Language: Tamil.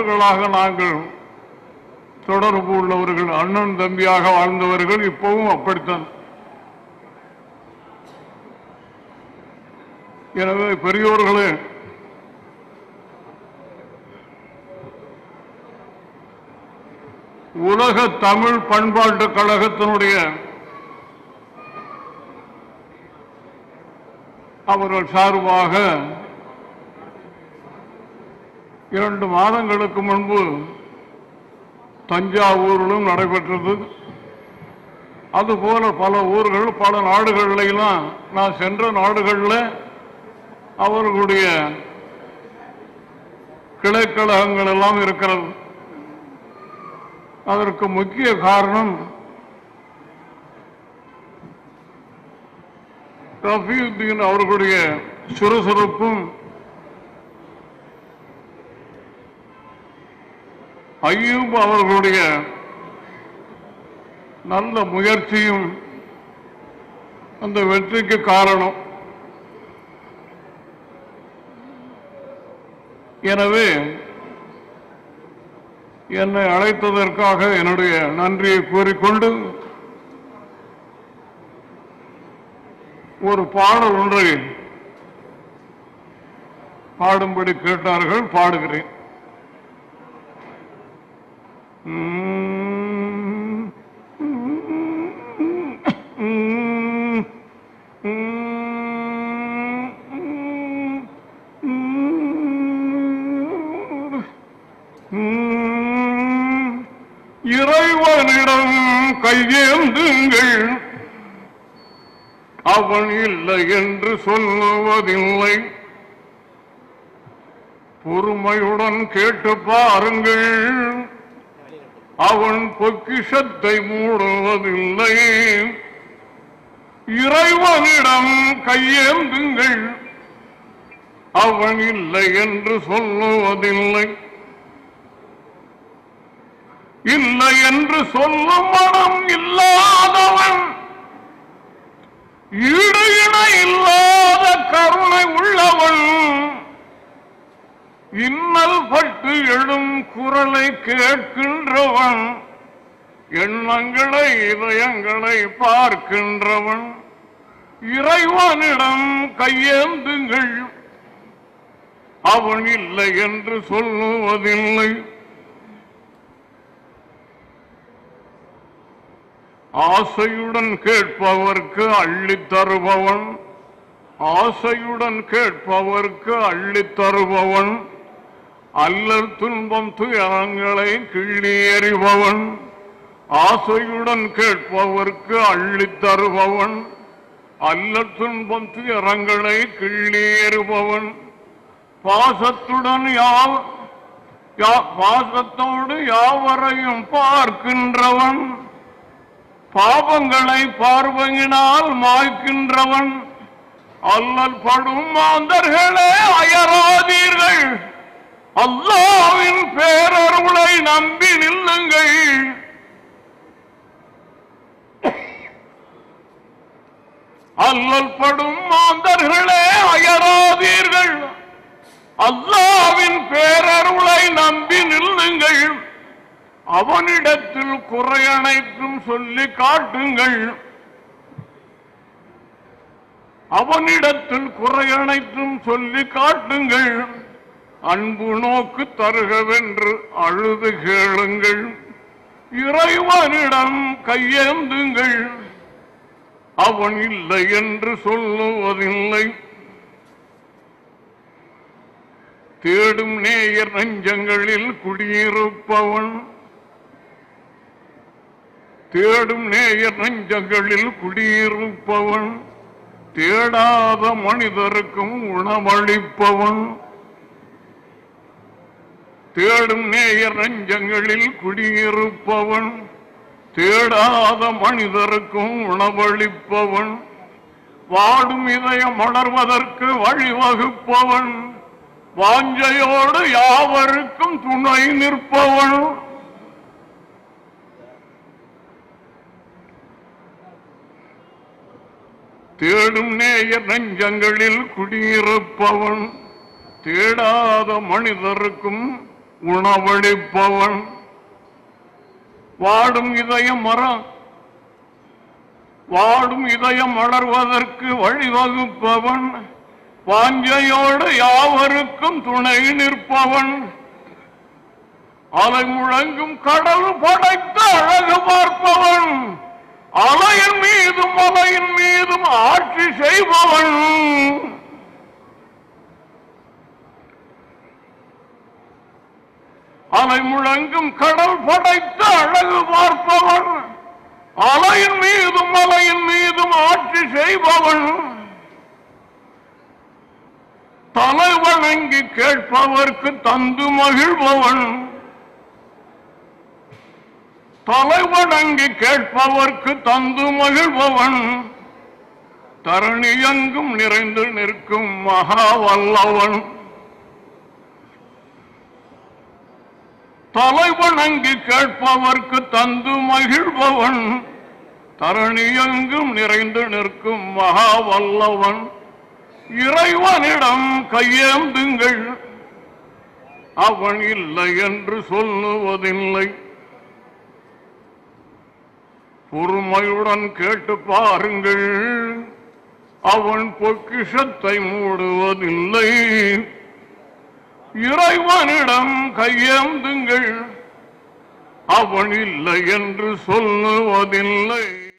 ஆண்டுகளாக நாங்கள் தொடர்பு உள்ளவர்கள், அண்ணன் தம்பியாக வாழ்ந்தவர்கள். இப்பவும் அப்படித்தான். எனவே பெரியோர்களே, உலக தமிழ் பண்பாட்டு கழகத்தினுடைய அவர்கள் சார்பாக 2 மாதங்களுக்கு முன்பு தஞ்சாவூரிலும் நடைபெற்றது. அதுபோல பல ஊர்கள், பல நாடுகளிலாம் நான் சென்ற நாடுகளில் அவர்களுடைய கிளைக்கழகங்கள் எல்லாம் இருக்கிறது. அதற்கு முக்கிய காரணம் ரஃபீயுத்தீன் அவர்களுடைய சுறுசுறுப்பும், அய்யூப் அவர்களுடைய நல்ல முயற்சியும் அந்த வெற்றிக்கு காரணம். எனவே என்னை அழைத்ததற்காக என்னுடைய நன்றியை கூறிக்கொண்டு ஒரு பாடல் ஒன்றை பாடும்படி கேட்டார்கள், பாடுகிறேன். இறைவனிடம் கையேந்துங்கள், அவன் இல்லை என்று சொல்லுவதில்லை. பொறுமையுடன் கேட்டு பாருங்கள், அவன் பொக்கிஷத்தை மூடுவதில்லை. இறைவனிடம் கையேந்துங்கள், அவன் இல்லை என்று சொல்லுவதில்லை. இல்லை என்று சொல்லும் மனம் இல்லாதவன், ஈடு இணை இல்லாத கருணை உள்ளவன், இன்னல் பட்டு எழும் குரலை கேட்கின்றவன், எண்ணங்களை இதயங்களை பார்க்கின்றவன். இறைவனிடம் கையேந்துங்கள், அவன் இல்லை என்று சொல்லுவதில்லை. ஆசையுடன் கேட்பவர்க்கு அள்ளித் தருபவன், ஆசையுடன் கேட்பவர்க்கு அள்ளித் தருபவன், அல்லல் துன்பம் துயரங்களை கிள்ளி எறிபவன். ஆசையுடன் கேட்பவர்க்கு அள்ளித் தருபவன், அல்லல் துன்பம் துயரங்களை கிள்ளி எறிபவன். பாசத்துடன் பாசத்தோடு யாவரையும் பார்க்கின்றவன், பாவங்களை பார்வையினால் மாய்க்கின்றவன். அல்லல் படும் மாந்தர்களே அயராதீர்கள், அல்லாஹ்வின் பேரருளை நம்பி நில்லுங்கள். அல்லல் படும் மாந்தர்களே அயராதீர்கள், அல்லாஹ்வின் பேரருளை நம்பி நில்லுங்கள். அவனிடத்தில் குறை அனைத்தும் சொல்லி காட்டுங்கள், அவனிடத்தில் குறை அனைத்தும் சொல்லி காட்டுங்கள். அன்பு நோக்கு தருகவென்று அழுது கேளுங்கள். இறைவனிடம் கையேந்துங்கள், அவன் இல்லை என்று சொல்லுவதில்லை. தேடும் நேயர் நெஞ்சங்களில் குடியிருப்பவன், தேடும் நேயர் நெஞ்சங்களில் குடியிருப்பவன், தேடாத மனிதருக்கும் உணவளிப்பவன். தேடும் நேயர் நெஞ்சங்களில் குடியிருப்பவன், தேடாத மனிதருக்கும் உணவளிப்பவன். வாடும் இதயம் மலர்வதற்கு வழிவகுப்பவன், வாஞ்சையோடு யாவருக்கும் துணை நிற்பவன். தேடும் நேயர் நெஞ்சங்களில் குடியிருப்பவன், தேடாத மனிதருக்கும் உணவளிப்பவன், வாடும் இதயம் மரம், வாடும் இதயம் வளர்வதற்கு வழிவகுப்பவன், வாஞ்சையோடு யாவருக்கும் துணை நிற்பவன், அலை முழங்கும் கடல் படைத்த அழகு பார்ப்பவன், அலையின் மீதும் மலையின் மீதும் ஆட்சி செய்பவன், அலை முழங்கும் கடல் படைத்த அழகு பார்ப்பவன், அலையின் மீதும் மலையின் மீதும் ஆட்சி செய்பவன், தலை வணங்கி கேட்பவர்க்கு தந்து மகிழ்பவன், தலை வணங்கி கேட்பவர்க்கு தந்து மகிழ்பவன், தரணி எங்கும் நிறைந்து நிற்கும் மகா வல்லவன், தலை வணங்கி கேட்பவர்க்கு தந்து மகிழ்பவன், தரணி எங்கும் நிறைந்து நிற்கும் மகா வல்லவன், இறைவனிடம் கையேந்துங்கள், அவன் இல்லை என்று சொல்லுவதில்லை, பொறுமையுடன் கேட்டு பாருங்கள், அவன் பொக்கிஷத்தை மூடுவதில்லை, இறைவனிடம் கையேந்துங்கள், அவன் இல்லை என்று சொல்லுவதில்லை.